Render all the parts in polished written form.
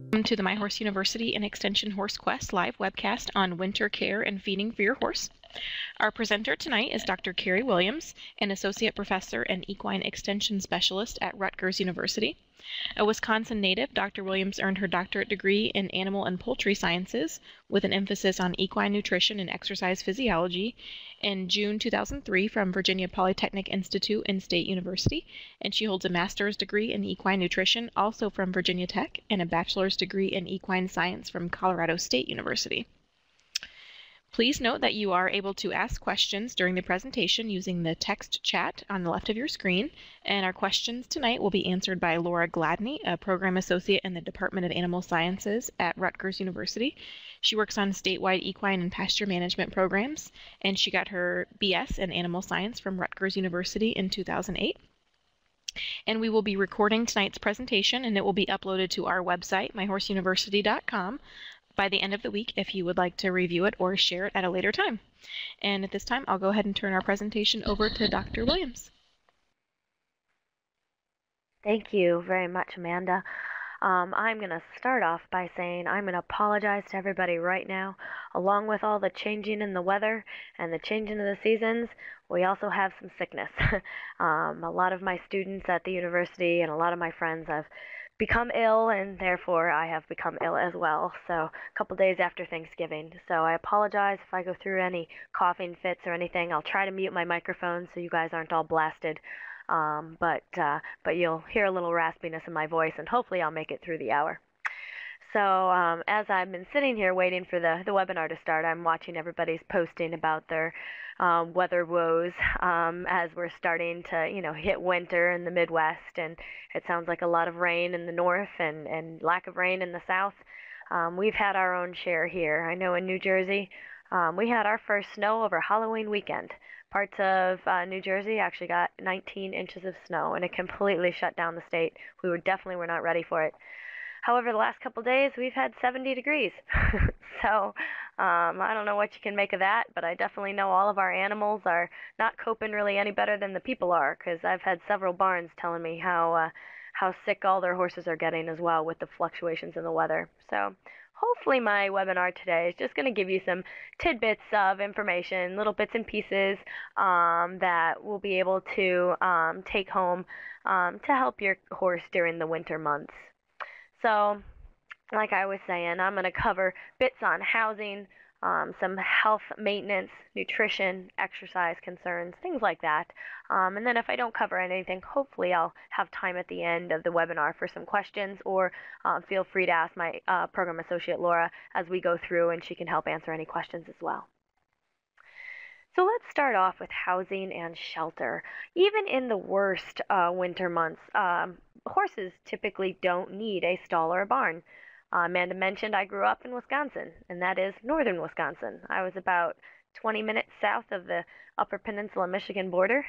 Welcome to the My Horse University and Extension Horse Quest live webcast on winter care and feeding for your horse. Our presenter tonight is Dr. Carrie Williams, an associate professor and equine extension specialist at Rutgers University. A Wisconsin native, Dr. Williams earned her doctorate degree in animal and poultry sciences with an emphasis on equine nutrition and exercise physiology in June 2003 from Virginia Polytechnic Institute and State University, and she holds a master's degree in equine nutrition also from Virginia Tech and a bachelor's degree in equine science from Colorado State University. Please note that you are able to ask questions during the presentation using the text chat on the left of your screen, and our questions tonight will be answered by Laura Gladney, a program associate in the Department of Animal Sciences at Rutgers University. She works on statewide equine and pasture management programs, and she got her BS in animal science from Rutgers University in 2008. And we will be recording tonight's presentation, and it will be uploaded to our website, myhorseuniversity.com, by the end of the week if you would like to review it or share it at a later time. And at this time, I'll go ahead and turn our presentation over to Dr. Williams. Thank you very much, Amanda. I'm going to start off by saying I'm going to apologize to everybody right now. Along with all the changing in the weather and the changing of the seasons, we also have some sickness. A lot of my students at the university and a lot of my friends have become ill, and therefore I have become ill as well. So a couple days after Thanksgiving. So I apologize if I go through any coughing fits or anything. I'll try to mute my microphone so you guys aren't all blasted. But you'll hear a little raspiness in my voice, and hopefully I'll make it through the hour. So as I've been sitting here waiting for the webinar to start, I'm watching everybody's posting about their weather woes as we're starting to, hit winter in the Midwest, and it sounds like a lot of rain in the north and lack of rain in the south. We've had our own share here. I know in New Jersey, we had our first snow over Halloween weekend. Parts of New Jersey actually got 19 inches of snow, and it completely shut down the state. We definitely were not ready for it. However, the last couple days, we've had 70 degrees. So I don't know what you can make of that, but I definitely know all of our animals are not coping really any better than the people are, because I've had several barns telling me how sick all their horses are getting as well with the fluctuations in the weather. So hopefully my webinar today is just going to give you some tidbits of information, little bits and pieces that we'll be able to take home to help your horse during the winter months. So, like I was saying, I'm going to cover bits on housing, some health maintenance, nutrition, exercise concerns, things like that. And then if I don't cover anything, hopefully I'll have time at the end of the webinar for some questions, or feel free to ask my program associate Laura as we go through, and she can help answer any questions as well. So let's start off with housing and shelter. Even in the worst winter months, horses typically don't need a stall or a barn. Amanda mentioned I grew up in Wisconsin, and that is northern Wisconsin. I was about 20 minutes south of the Upper Peninsula Michigan border,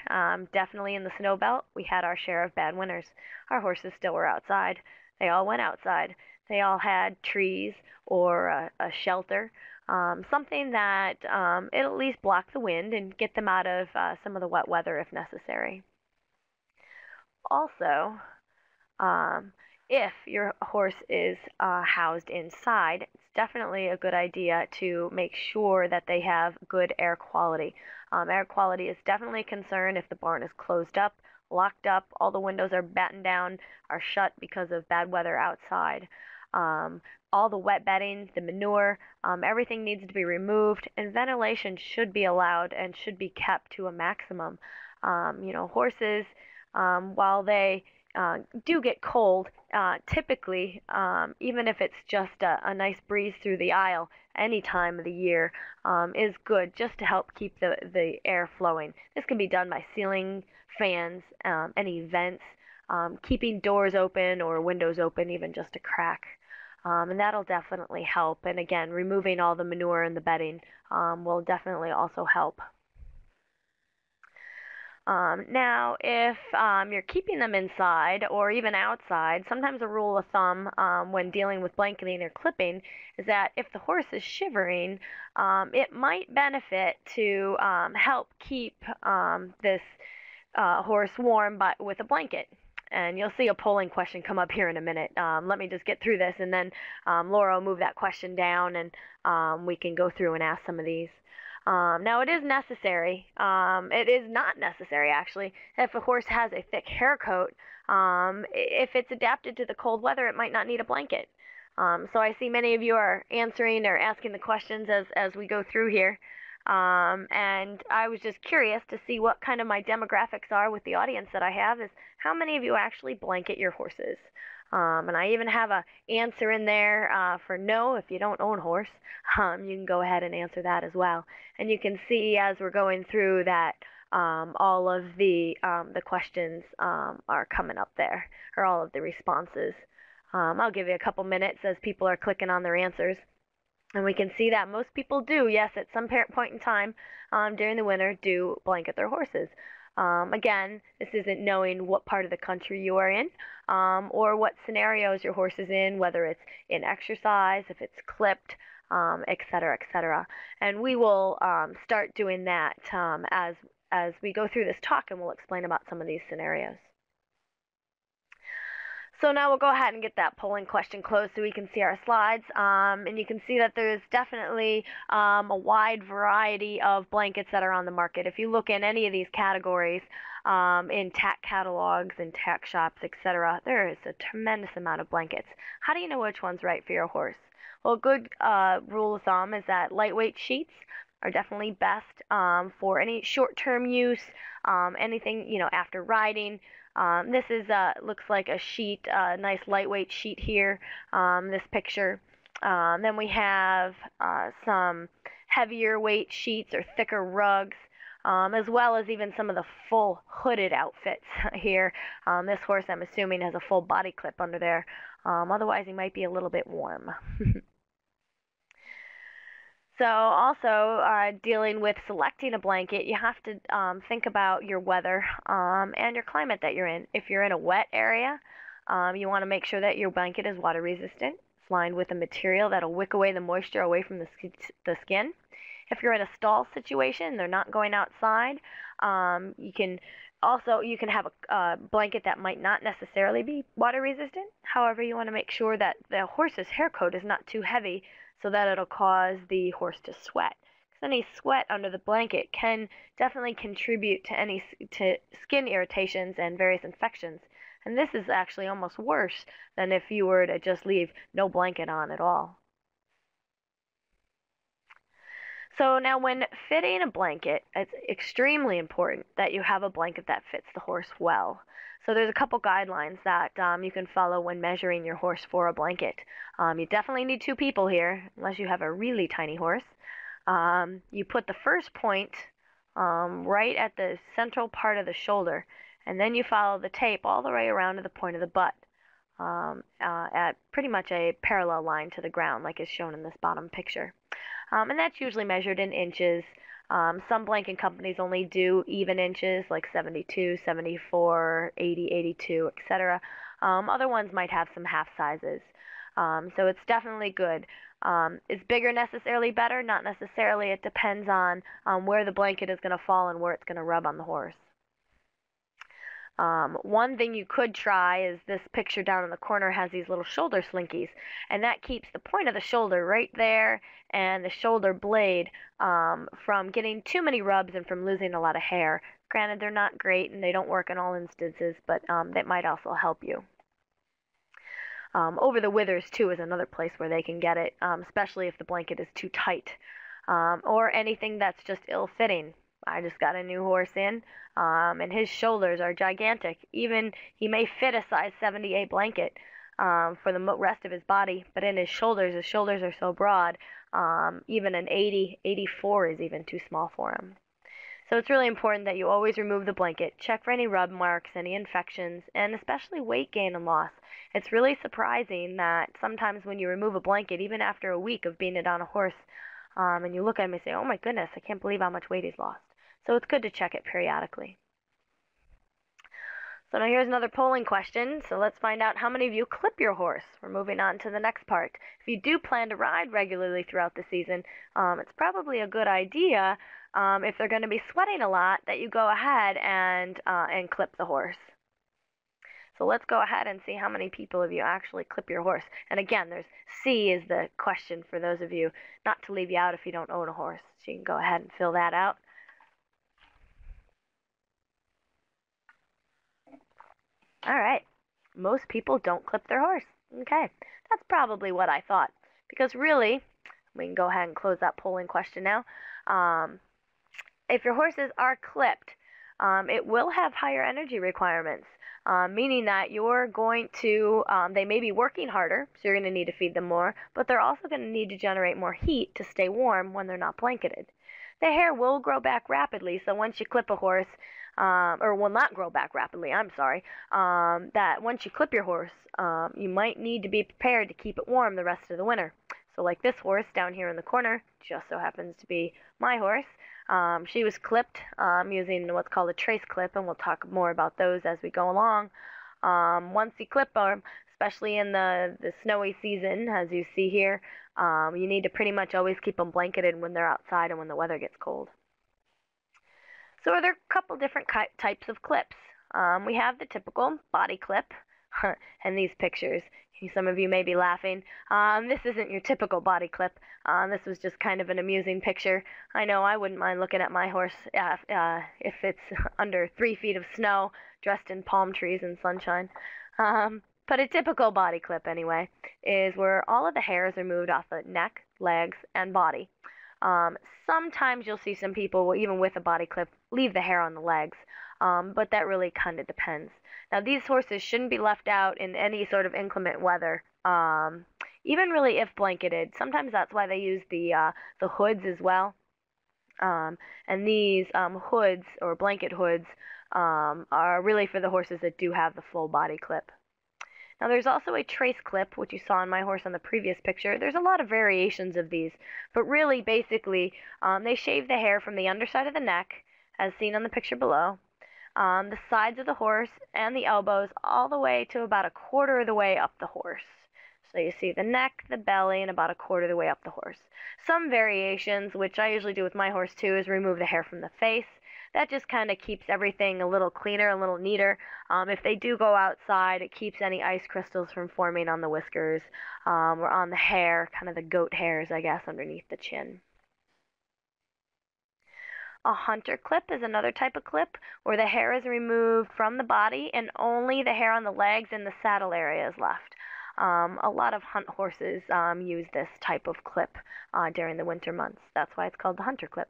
definitely in the snow belt. We had our share of bad winters. Our horses still were outside. They all went outside. They all had trees or a shelter, something that it'll at least block the wind and get them out of some of the wet weather if necessary. Also, if your horse is housed inside, it's definitely a good idea to make sure that they have good air quality. Air quality is definitely a concern if the barn is closed up, locked up, all the windows are battened down, are shut because of bad weather outside. All the wet bedding, the manure, everything needs to be removed, and ventilation should be allowed and should be kept to a maximum. Horses, while they do get cold, typically, even if it's just a nice breeze through the aisle any time of the year, is good just to help keep the air flowing. This can be done by ceiling fans, any vents, keeping doors open or windows open, even just a crack. And that'll definitely help. And again, removing all the manure and the bedding will definitely also help. Now, if you're keeping them inside or even outside, sometimes a rule of thumb when dealing with blanketing or clipping is that if the horse is shivering, it might benefit to help keep this horse warm with a blanket. And you'll see a polling question come up here in a minute. Let me just get through this, and then Laura will move that question down, and we can go through and ask some of these. Now, it is necessary. It is not necessary, actually, if a horse has a thick hair coat. If it's adapted to the cold weather, it might not need a blanket. So I see many of you are answering or asking the questions as we go through here. And I was just curious to see what kind of my demographics are with the audience that I have, is how many of you actually blanket your horses. And I even have a answer in there for no, if you don't own a horse. You can go ahead and answer that as well. And you can see as we're going through that all of the questions are coming up there, or all of the responses. I'll give you a couple minutes as people are clicking on their answers. And we can see that most people do, yes, at some point in time during the winter, do blanket their horses. Again, this isn't knowing what part of the country you are in, or what scenarios your horse is in, whether it's in exercise, if it's clipped, et cetera, et cetera. And we will start doing that as we go through this talk, and we'll explain about some of these scenarios. So now we'll go ahead and get that polling question closed so we can see our slides. And you can see that there's definitely a wide variety of blankets that are on the market. If you look in any of these categories, in tack catalogs and tack shops, etc., there is a tremendous amount of blankets. How do you know which one's right for your horse? Well, a good rule of thumb is that lightweight sheets are definitely best for any short-term use, anything, after riding. This is looks like a sheet, a nice lightweight sheet here, this picture. Then we have some heavier weight sheets or thicker rugs, as well as even some of the full hooded outfits here. This horse, I'm assuming, has a full body clip under there. Otherwise, he might be a little bit warm. So also dealing with selecting a blanket, you have to think about your weather and your climate that you're in. If you're in a wet area, you want to make sure that your blanket is water resistant. It's lined with a material that'll wick away the moisture away from the skin. If you're in a stall situation, they're not going outside, you can have a blanket that might not necessarily be water resistant. However, you want to make sure that the horse's hair coat is not too heavy, so that it'll cause the horse to sweat. Because any sweat under the blanket can definitely contribute to skin irritations and various infections. And this is actually almost worse than if you were to just leave no blanket on at all. So now when fitting a blanket, it's extremely important that you have a blanket that fits the horse well. So there's a couple guidelines that you can follow when measuring your horse for a blanket. You definitely need 2 people here, unless you have a really tiny horse. You put the first point right at the central part of the shoulder, and then you follow the tape all the way around to the point of the butt at pretty much a parallel line to the ground, like is shown in this bottom picture. And that's usually measured in inches. Some blanket companies only do even inches, like 72, 74, 80, 82, etc. Other ones might have some half sizes. So it's definitely good. Is bigger necessarily better? Not necessarily. It depends on where the blanket is going to fall and where it's going to rub on the horse. One thing you could try is this picture down in the corner has these little shoulder slinkies, and that keeps the point of the shoulder right there and the shoulder blade from getting too many rubs and from losing a lot of hair. Granted, they're not great and they don't work in all instances, but that might also help you. Over the withers, too, is another place where they can get it, especially if the blanket is too tight, or anything that's just ill-fitting. I just got a new horse in, and his shoulders are gigantic. Even he may fit a size 78 blanket for the rest of his body, but in his shoulders are so broad, even an 80, 84 is even too small for him. So it's really important that you always remove the blanket, check for any rub marks, any infections, and especially weight gain and loss. It's really surprising that sometimes when you remove a blanket, even after a week of being it on a horse, and you look at him and say, oh my goodness, I can't believe how much weight he's lost. So it's good to check it periodically. So now here's another polling question. So let's find out how many of you clip your horse. We're moving on to the next part. If you do plan to ride regularly throughout the season, it's probably a good idea if they're going to be sweating a lot that you go ahead and clip the horse. So let's go ahead and see how many people of you actually clip your horse. And again, there's C is the question for those of you, not to leave you out if you don't own a horse. So you can go ahead and fill that out. All right. Most people don't clip their horse. Okay. That's probably what I thought. Because really, we can go ahead and close that polling question now. If your horses are clipped, it will have higher energy requirements, meaning that you're going to, they may be working harder, so you're going to need to feed them more, but they're also going to need to generate more heat to stay warm when they're not blanketed. The hair will grow back rapidly, so once you clip a horse, or will not grow back rapidly, I'm sorry, that once you clip your horse, you might need to be prepared to keep it warm the rest of the winter. So like this horse down here in the corner, just so happens to be my horse. She was clipped using what's called a trace clip, and we'll talk more about those as we go along. Once you clip them, especially in the snowy season, as you see here, you need to pretty much always keep them blanketed when they're outside and when the weather gets cold. So are there a couple different types of clips? We have the typical body clip, and these pictures. Some of you may be laughing. This isn't your typical body clip. This was just kind of an amusing picture. I know I wouldn't mind looking at my horse if it's under 3 feet of snow, dressed in palm trees and sunshine. But a typical body clip, anyway, is where all of the hair is removed off the neck, legs, and body. Sometimes you'll see some people, even with a body clip, leave the hair on the legs, but that really kind of depends. Now, these horses shouldn't be left out in any sort of inclement weather, even really if blanketed. Sometimes that's why they use the hoods as well. And these hoods, or blanket hoods, are really for the horses that do have the full body clip. Now there's also a trace clip, which you saw on my horse on the previous picture. There's a lot of variations of these, but really, basically, they shave the hair from the underside of the neck, as seen on the picture below, the sides of the horse, and the elbows, all the way to about a quarter of the way up the horse. So you see the neck, the belly, and about a quarter of the way up the horse. Some variations, which I usually do with my horse too, is remove the hair from the face. That just kind of keeps everything a little cleaner, a little neater. If they do go outside, it keeps any ice crystals from forming on the whiskers or on the hair, kind of the goat hairs, I guess, underneath the chin. A hunter clip is another type of clip where the hair is removed from the body and only the hair on the legs and the saddle area is left. A lot of hunt horses use this type of clip during the winter months. That's why it's called the hunter clip.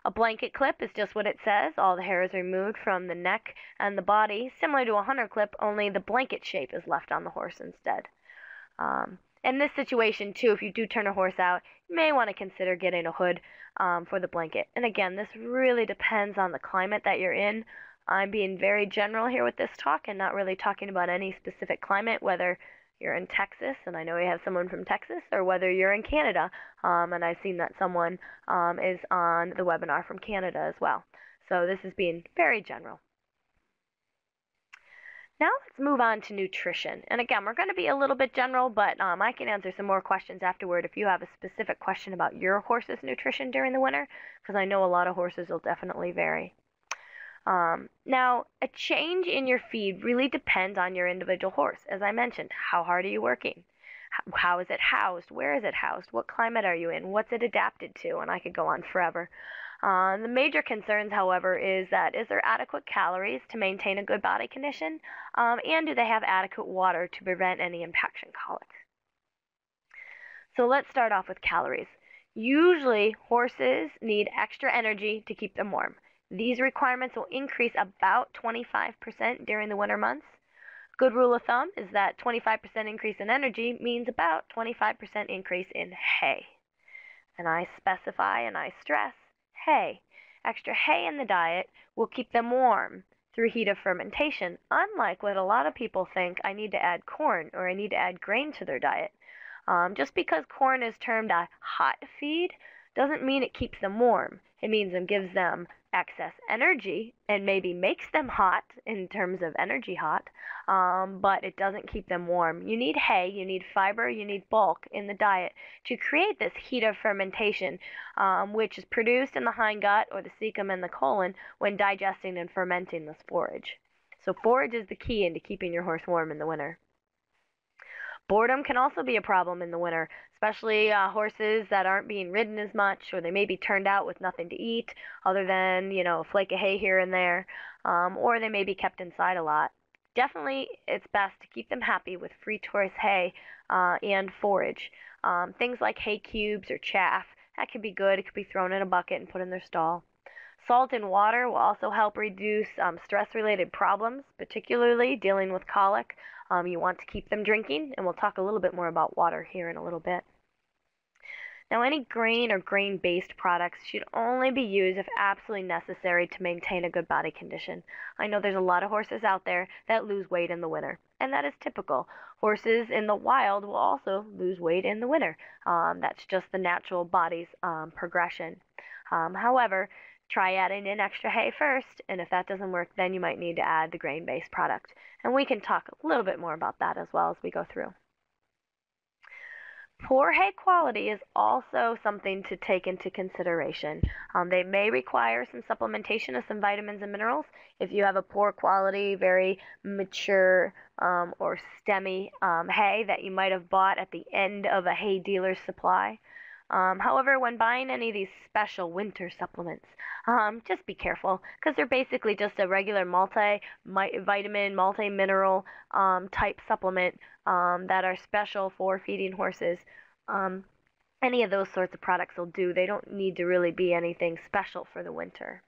A blanket clip is just what it says. All the hair is removed from the neck and the body, similar to a hunter clip, only the blanket shape is left on the horse instead. In this situation, too, if you do turn a horse out, you may want to consider getting a hood for the blanket. And again, this really depends on the climate that you're in. I'm being very general here with this talk and not really talking about any specific climate, whether you're in Texas, and I know we have someone from Texas, or whether you're in Canada, and I've seen that someone is on the webinar from Canada as well. So this is being very general. Now let's move on to nutrition. And again, we're going to be a little bit general, but I can answer some more questions afterward if you have a specific question about your horse's nutrition during the winter, because I know a lot of horses will definitely vary. Now, a change in your feed really depends on your individual horse. As I mentioned, how hard are you working? How is it housed? Where is it housed? What climate are you in? What's it adapted to? And I could go on forever. The major concerns, however, is there adequate calories to maintain a good body condition? And do they have adequate water to prevent any impaction colic? So let's start off with calories. Usually, horses need extra energy to keep them warm. These requirements will increase about 25% during the winter months. Good rule of thumb is that 25% increase in energy means about 25% increase in hay. And I specify and I stress hay. Extra hay in the diet will keep them warm through heat of fermentation, unlike what a lot of people think I need to add corn or I need to add grain to their diet. Just because corn is termed a hot feed doesn't mean it keeps them warm. It means it gives them excess energy and maybe makes them hot in terms of energy hot, but it doesn't keep them warm. You need hay, you need fiber, you need bulk in the diet to create this heat of fermentation, which is produced in the hindgut or the cecum and the colon when digesting and fermenting this forage. So forage is the key into keeping your horse warm in the winter. Boredom can also be a problem in the winter, especially horses that aren't being ridden as much, or they may be turned out with nothing to eat other than, a flake of hay here and there, or they may be kept inside a lot. Definitely, it's best to keep them happy with free choice hay and forage. Things like hay cubes or chaff, that could be good. It could be thrown in a bucket and put in their stall. Salt in water will also help reduce stress-related problems, particularly dealing with colic. You want to keep them drinking, and we'll talk a little bit more about water here in a little bit. Now, any grain or grain-based products should only be used if absolutely necessary to maintain a good body condition. I know there's a lot of horses out there that lose weight in the winter, and that is typical. Horses in the wild will also lose weight in the winter. That's just the natural body's progression. However, try adding in extra hay first, and if that doesn't work, then you might need to add the grain-based product. And we can talk a little bit more about that as well as we go through. Poor hay quality is also something to take into consideration. They may require some supplementation of some vitamins and minerals if you have a poor quality, very mature or stemmy hay that you might have bought at the end of a hay dealer's supply. However, when buying any of these special winter supplements, just be careful because they're basically just a regular multivitamin, multi-mineral type supplement that are special for feeding horses. Any of those sorts of products will do. They don't need to really be anything special for the winter.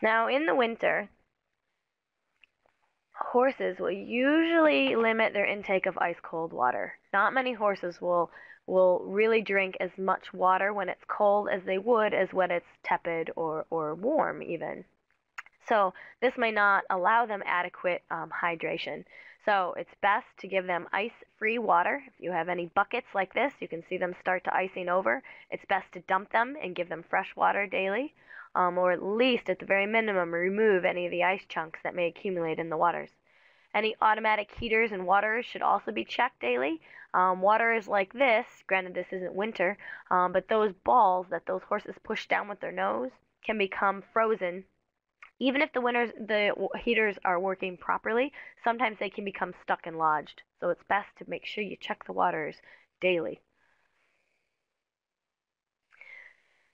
Now, in the winter, horses will usually limit their intake of ice cold water. Not many horses will really drink as much water when it's cold as they would as when it's tepid or warm even. So this may not allow them adequate hydration. So it's best to give them ice-free water. If you have any buckets like this, you can see them start to icing over. It's best to dump them and give them fresh water daily, or at least at the very minimum remove any of the ice chunks that may accumulate in the waters. Any automatic heaters and waters should also be checked daily. Waters like this, granted this isn't winter, but those balls that those horses push down with their nose can become frozen. Even if the heaters are working properly, sometimes they can become stuck and lodged. So it's best to make sure you check the waters daily.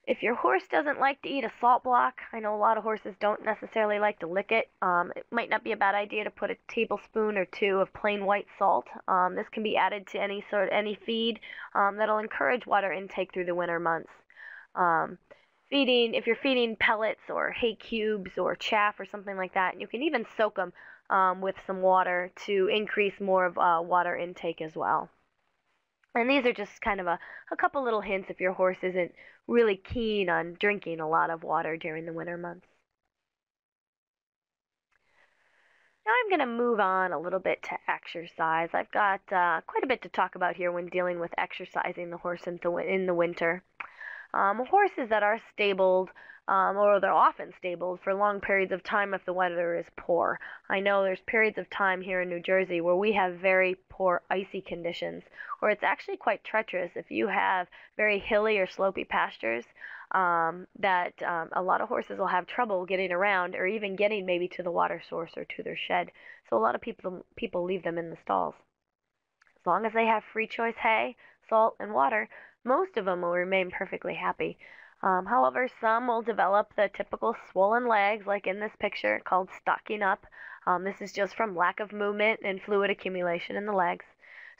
If your horse doesn't like to eat a salt block, I know a lot of horses don't necessarily like to lick it. It might not be a bad idea to put a tablespoon or two of plain white salt. This can be added to any feed that'll encourage water intake through the winter months. If you're feeding pellets or hay cubes or chaff or something like that, you can even soak them with some water to increase more of water intake as well. And these are just kind of a couple little hints if your horse isn't really keen on drinking a lot of water during the winter months. Now I'm going to move on a little bit to exercise. I've got quite a bit to talk about here when dealing with exercising the horse in the winter. Horses that are stabled, or they're often stabled for long periods of time if the weather is poor. I know there's periods of time here in New Jersey where we have very poor icy conditions, or it's actually quite treacherous if you have very hilly or slopey pastures that a lot of horses will have trouble getting around or even getting maybe to the water source or to their shed. So a lot of people leave them in the stalls. As long as they have free choice hay, salt, and water, most of them will remain perfectly happy. However, some will develop the typical swollen legs, like in this picture, called stocking up. This is just from lack of movement and fluid accumulation in the legs.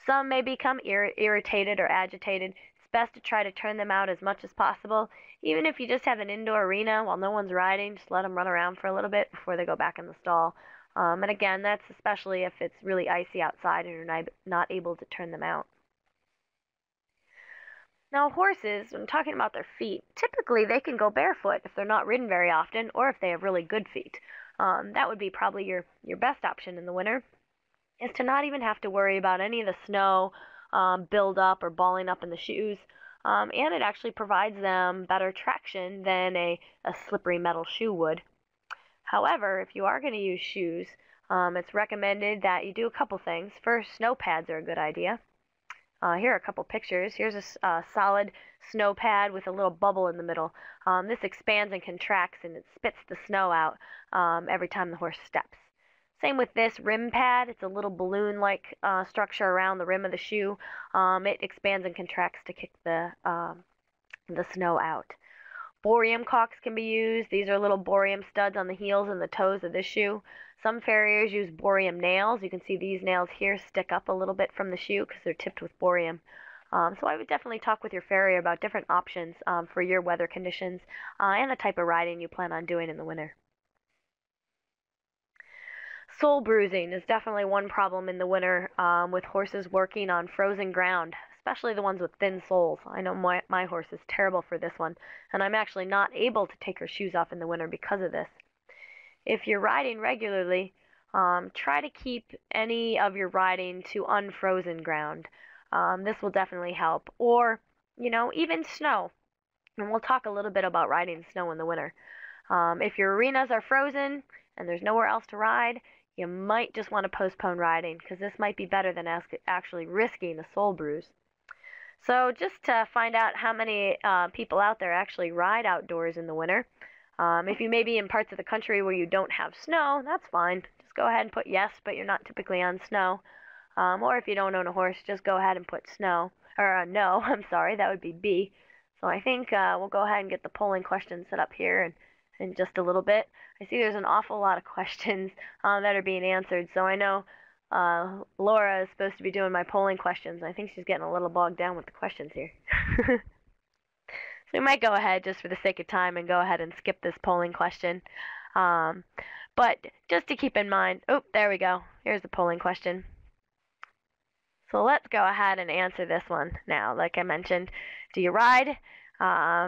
Some may become irritated or agitated. It's best to try to turn them out as much as possible. Even if you just have an indoor arena while no one's riding, just let them run around for a little bit before they go back in the stall. And again, that's especially if it's really icy outside and you're not able to turn them out. Now, horses, when talking about their feet, typically they can go barefoot if they're not ridden very often or if they have really good feet. That would be probably your best option in the winter, is to not even have to worry about any of the snow build up or balling up in the shoes. And it actually provides them better traction than a slippery metal shoe would. However, if you are going to use shoes, it's recommended that you do a couple things. First, snow pads are a good idea. Here are a couple pictures. Here's a solid snow pad with a little bubble in the middle. This expands and contracts and it spits the snow out every time the horse steps. Same with this rim pad. It's a little balloon-like structure around the rim of the shoe. It expands and contracts to kick the snow out. Boreum caulks can be used. These are little boreum studs on the heels and the toes of this shoe. Some farriers use boreum nails. You can see these nails here stick up a little bit from the shoe because they're tipped with boreum. So I would definitely talk with your farrier about different options for your weather conditions and the type of riding you plan on doing in the winter. Sole bruising is definitely one problem in the winter with horses working on frozen ground, especially the ones with thin soles. I know my horse is terrible for this one, and I'm actually not able to take her shoes off in the winter because of this. If you're riding regularly, try to keep any of your riding to unfrozen ground. This will definitely help. Or, even snow. And we'll talk a little bit about riding snow in the winter. If your arenas are frozen and there's nowhere else to ride, you might just want to postpone riding because this might be better than actually risking a sole bruise. So just to find out how many people out there actually ride outdoors in the winter, if you may be in parts of the country where you don't have snow, that's fine. Just go ahead and put yes, but you're not typically on snow. Or if you don't own a horse, just go ahead and put snow. Or no, I'm sorry, that would be B. So I think we'll go ahead and get the polling questions set up here in just a little bit. I see there's an awful lot of questions that are being answered, so I know Laura is supposed to be doing my polling questions. I think she's getting a little bogged down with the questions here. So we might go ahead, just for the sake of time, and go ahead and skip this polling question. But just to keep in mind, oh, there we go. Here's the polling question. So let's go ahead and answer this one now. Like I mentioned, do you ride?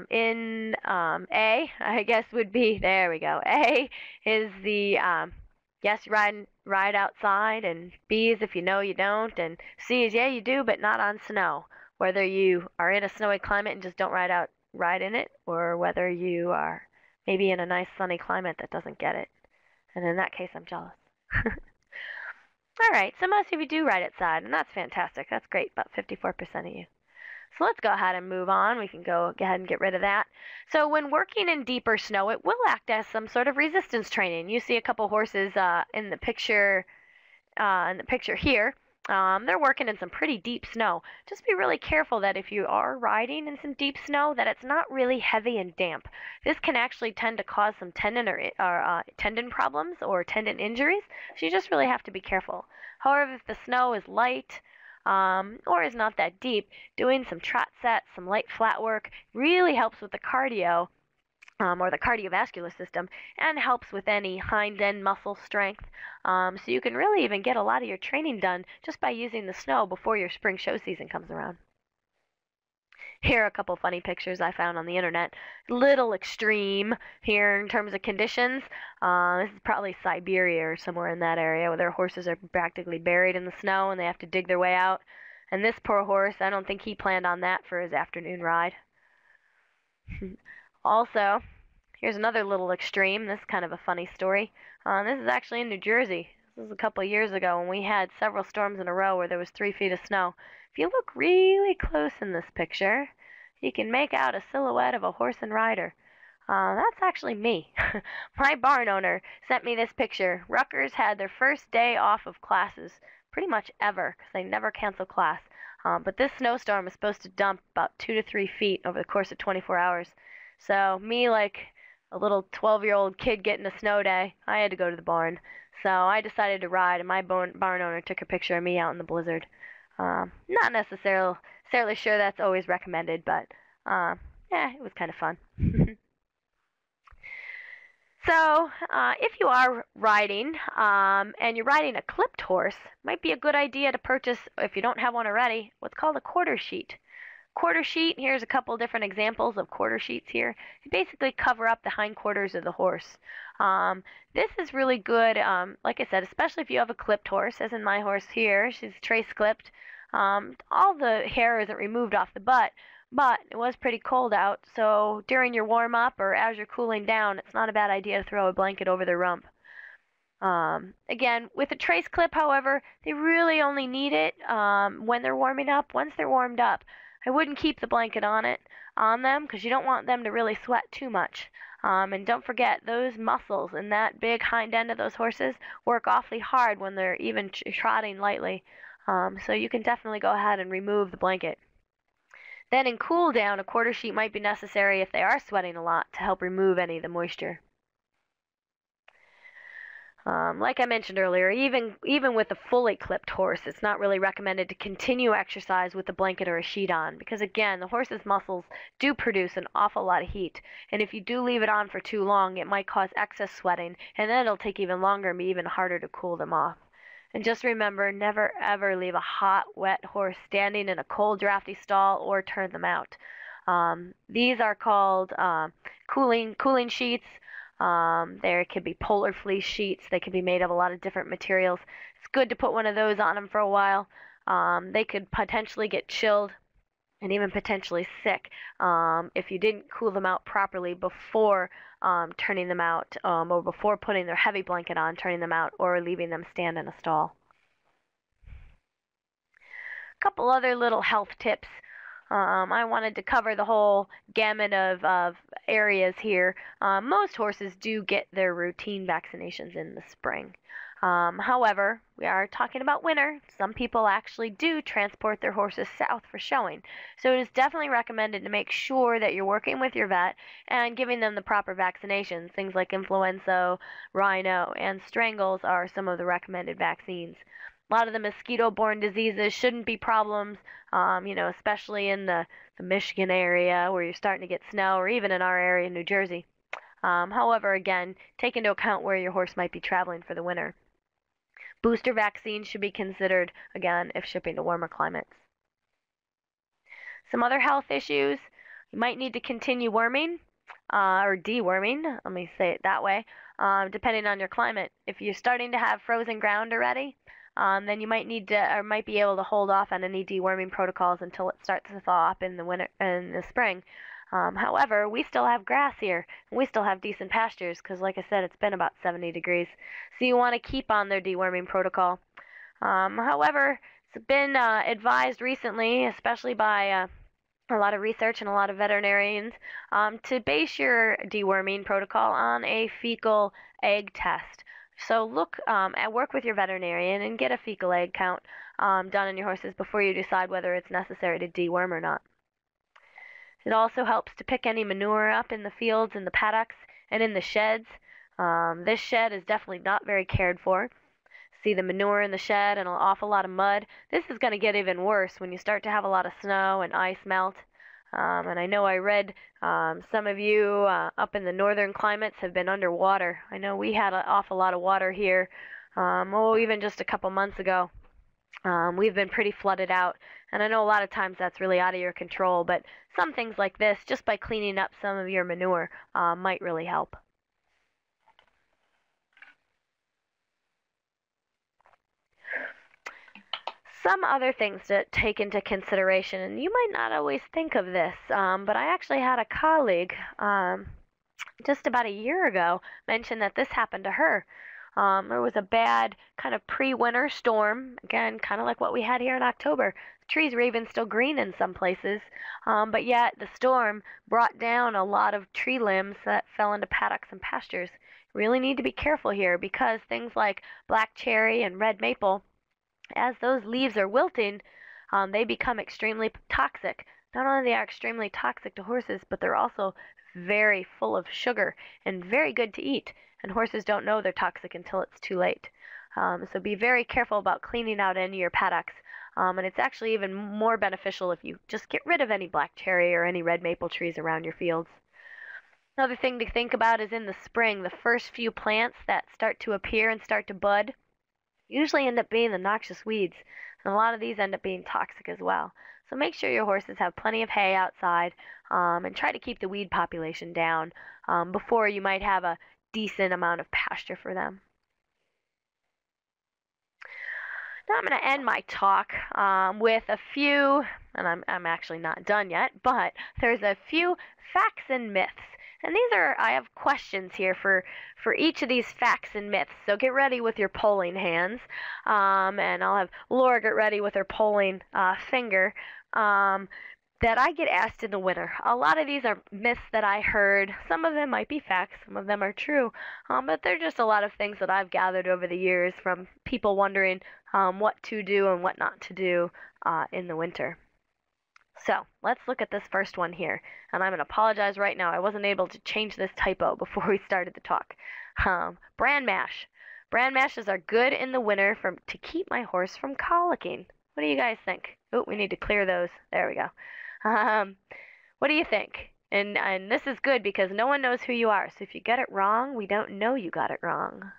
In A, I guess would be, there we go. A is the yes, you ride outside, and B is if you know you don't, and C is yeah, you do, but not on snow. Whether you are in a snowy climate and just don't ride in it, or whether you are maybe in a nice sunny climate that doesn't get it. And in that case, I'm jealous. All right, so most of you do ride outside, and that's fantastic. That's great, about 54% of you. So let's go ahead and move on. We can go ahead and get rid of that. So when working in deeper snow, it will act as some sort of resistance training. You see a couple horses in the picture here. They're working in some pretty deep snow. Just be really careful that if you are riding in some deep snow, that it's not really heavy and damp. This can actually tend to cause some tendon tendon problems or tendon injuries. So you just really have to be careful. However, if the snow is light, or is not that deep, doing some trot sets, some light flat work really helps with the cardio or the cardiovascular system, and helps with any hind end muscle strength. So you can really even get a lot of your training done just by using the snow before your spring show season comes around. Here are a couple funny pictures I found on the internet. Little extreme here in terms of conditions. This is probably Siberia or somewhere in that area where their horses are practically buried in the snow and they have to dig their way out. And this poor horse, I don't think he planned on that for his afternoon ride. Also, here's another little extreme. This is kind of a funny story. This is actually in New Jersey. This was a couple of years ago when we had several storms in a row where there was 3 feet of snow. If you look really close in this picture, you can make out a silhouette of a horse and rider. That's actually me. My barn owner sent me this picture. Rutgers had their first day off of classes pretty much ever because they never cancel class. But this snowstorm was supposed to dump about 2 to 3 feet over the course of 24 hours. So me, like a little 12-year-old kid getting a snow day, I had to go to the barn. So I decided to ride, and my barn owner took a picture of me out in the blizzard. Not necessarily sure that's always recommended, but yeah, it was kind of fun. So if you are riding and you're riding a clipped horse, might be a good idea to purchase, if you don't have one already, what's called a quarter sheet. Quarter sheet, here's a couple different examples of quarter sheets here. You basically cover up the hindquarters of the horse. This is really good, like I said, especially if you have a clipped horse, as in my horse here. She's trace clipped. All the hair isn't removed off the butt, but it was pretty cold out, so during your warm-up or as you're cooling down, it's not a bad idea to throw a blanket over the rump. Again, with a trace clip, however, they really only need it when they're warming up. Once they're warmed up, I wouldn't keep the blanket on them because you don't want them to really sweat too much. And don't forget, those muscles in that big hind end of those horses work awfully hard when they're even trotting lightly. So you can definitely go ahead and remove the blanket. Then in cool down, a quarter sheet might be necessary if they are sweating a lot to help remove any of the moisture. Like I mentioned earlier, even with a fully clipped horse, it's not really recommended to continue exercise with a blanket or a sheet on because, again, the horse's muscles do produce an awful lot of heat, and if you do leave it on for too long, it might cause excess sweating, and then it'll take even longer and be even harder to cool them off. And just remember, never ever leave a hot, wet horse standing in a cold, drafty stall or turn them out. These are called cooling sheets. There could be polar fleece sheets. They can be made of a lot of different materials. It's good to put one of those on them for a while. They could potentially get chilled and even potentially sick if you didn't cool them out properly before turning them out or before putting their heavy blanket on, turning them out, or leaving them stand in a stall. A couple other little health tips. I wanted to cover the whole gamut of areas here. Most horses do get their routine vaccinations in the spring. However, we are talking about winter. Some people actually do transport their horses south for showing. So it is definitely recommended to make sure that you're working with your vet and giving them the proper vaccinations. Things like influenza, rhino, and strangles are some of the recommended vaccines. A lot of the mosquito-borne diseases shouldn't be problems, especially in the Michigan area where you're starting to get snow, or even in our area in New Jersey. However, again, take into account where your horse might be traveling for the winter. Booster vaccines should be considered, again, if shipping to warmer climates. Some other health issues, you might need to continue worming or deworming, let me say it that way, depending on your climate. If you're starting to have frozen ground already, then you might need to or might be able to hold off on any deworming protocols until it starts to thaw up in the spring. However, we still have grass here, and we still have decent pastures because, like I said, it's been about 70 degrees. So you want to keep on their deworming protocol. However, it's been advised recently, especially by a lot of research and a lot of veterinarians, to base your deworming protocol on a fecal egg test. So work with your veterinarian and get a fecal egg count done on your horses before you decide whether it's necessary to deworm or not. It also helps to pick any manure up in the fields, in the paddocks, and in the sheds. This shed is definitely not very cared for. See the manure in the shed and an awful lot of mud. This is going to get even worse when you start to have a lot of snow and ice melt. And I know I read some of you up in the northern climates have been underwater. I know we had an awful lot of water here, even just a couple months ago. We've been pretty flooded out, and I know a lot of times that's really out of your control, but some things like this, just by cleaning up some of your manure, might really help. Some other things to take into consideration, and you might not always think of this, but I actually had a colleague just about a year ago mention that this happened to her. There was a bad kind of pre-winter storm, again, kind of like what we had here in October. The trees were even still green in some places, but yet the storm brought down a lot of tree limbs that fell into paddocks and pastures. You really need to be careful here because things like black cherry and red maple, as those leaves are wilting, they become extremely toxic. Not only are they extremely toxic to horses, but they're also very full of sugar and very good to eat. And horses don't know they're toxic until it's too late. So be very careful about cleaning out any of your paddocks. And it's actually even more beneficial if you just get rid of any black cherry or any red maple trees around your fields. Another thing to think about is in the spring, the first few plants that start to appear and start to bud usually end up being the noxious weeds. And a lot of these end up being toxic as well. So make sure your horses have plenty of hay outside and try to keep the weed population down before you might have a decent amount of pasture for them. Now I'm going to end my talk with a few, and I'm actually not done yet, but there's a few facts and myths. And I have questions here for each of these facts and myths. So get ready with your polling hands. And I'll have Laura get ready with her polling finger. That I get asked in the winter. A lot of these are myths that I heard. Some of them might be facts, some of them are true. But they're just a lot of things that I've gathered over the years from people wondering what to do and what not to do in the winter. So let's look at this first one here. And I'm going to apologize right now. I wasn't able to change this typo before we started the talk. Bran mash. Bran mashes are good in the winter to keep my horse from colicking. What do you guys think? Oh, we need to clear those. There we go. What do you think? And this is good because no one knows who you are. So if you get it wrong, we don't know you got it wrong.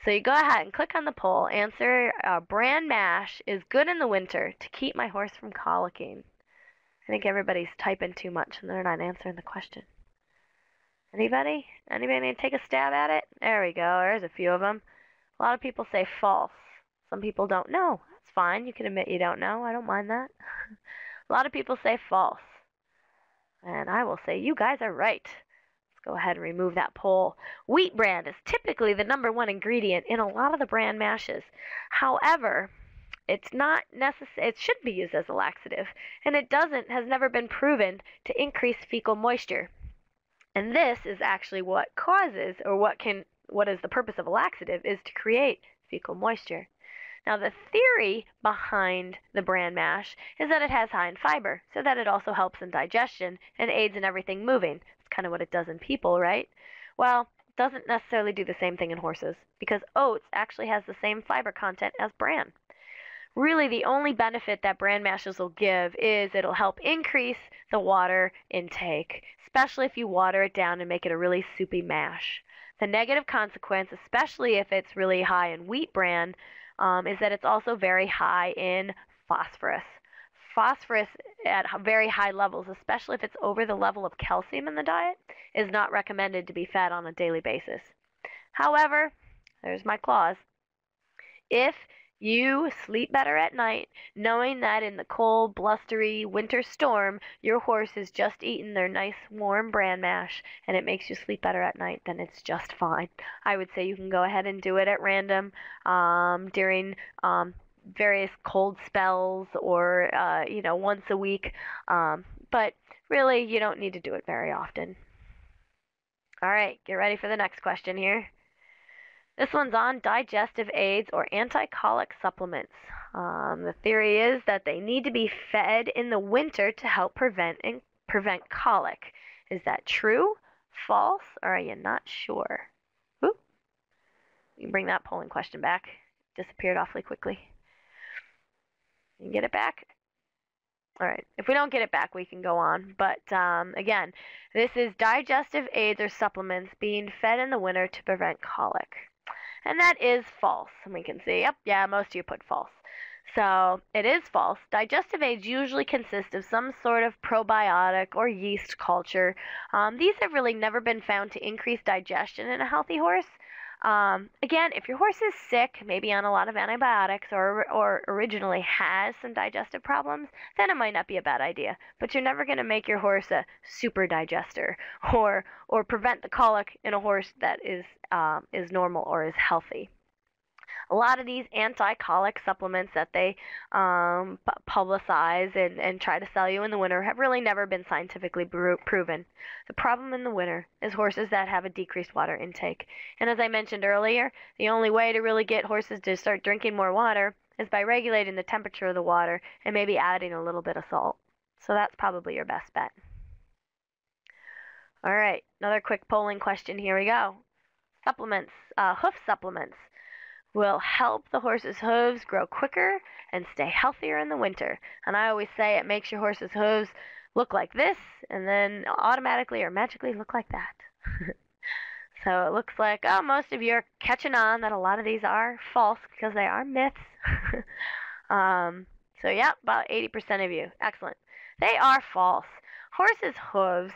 So you go ahead and click on the poll. Answer, bran mash is good in the winter to keep my horse from colicking. I think everybody's typing too much and they're not answering the question. Anybody? Anybody take a stab at it? There we go. There's a few of them. A lot of people say false. Some people don't know. That's fine. You can admit you don't know. I don't mind that. A lot of people say false. And I will say you guys are right. Let's go ahead and remove that poll. Wheat bran is typically the #1 ingredient in a lot of the bran mashes. However, it's not necessary. It should be used as a laxative, and it has never been proven to increase fecal moisture. And this is actually what causes, or what is the purpose of a laxative, is to create fecal moisture. Now, the theory behind the bran mash is that it has high in fiber, so that it also helps in digestion and aids in everything moving. It's kind of what it does in people, right? Well, it doesn't necessarily do the same thing in horses, because oats actually has the same fiber content as bran. Really, the only benefit that bran mashes will give is it'll help increase the water intake, especially if you water it down and make it a really soupy mash. The negative consequence, especially if it's really high in wheat bran, is that it's also very high in phosphorus. Phosphorus at very high levels, especially if it's over the level of calcium in the diet, is not recommended to be fed on a daily basis. However, there's my clause. If you sleep better at night, knowing that in the cold, blustery winter storm, your horse has just eaten their nice, warm bran mash, and it makes you sleep better at night, then it's just fine. I would say you can go ahead and do it at random during various cold spells or, once a week. But really, you don't need to do it very often. All right, get ready for the next question here. This one's on digestive aids or anti-colic supplements. The theory is that they need to be fed in the winter to help prevent colic. Is that true, false, or are you not sure? Ooh. You can bring that polling question back. It disappeared awfully quickly. You can get it back? All right. If we don't get it back, we can go on. But again, this is digestive aids or supplements being fed in the winter to prevent colic. And that is false. And we can see, yep, yeah, most of you put false. So it is false. Digestive aids usually consist of some sort of probiotic or yeast culture. These have really never been found to increase digestion in a healthy horse. Again, if your horse is sick, maybe on a lot of antibiotics, or originally has some digestive problems, then it might not be a bad idea. But you're never going to make your horse a super digester or prevent the colic in a horse that is normal or is healthy. A lot of these anti-colic supplements that they publicize and try to sell you in the winter have really never been scientifically proven. The problem in the winter is horses that have a decreased water intake. And as I mentioned earlier, the only way to really get horses to start drinking more water is by regulating the temperature of the water and maybe adding a little bit of salt. So that's probably your best bet. All right, another quick polling question. Here we go. Supplements, hoof supplements will help the horse's hooves grow quicker and stay healthier in the winter. And I always say it makes your horse's hooves look like this and then automatically or magically look like that. So it looks like, most of you are catching on that a lot of these are false because they are myths. So yeah, about 80% of you. Excellent. They are false. Horses' hooves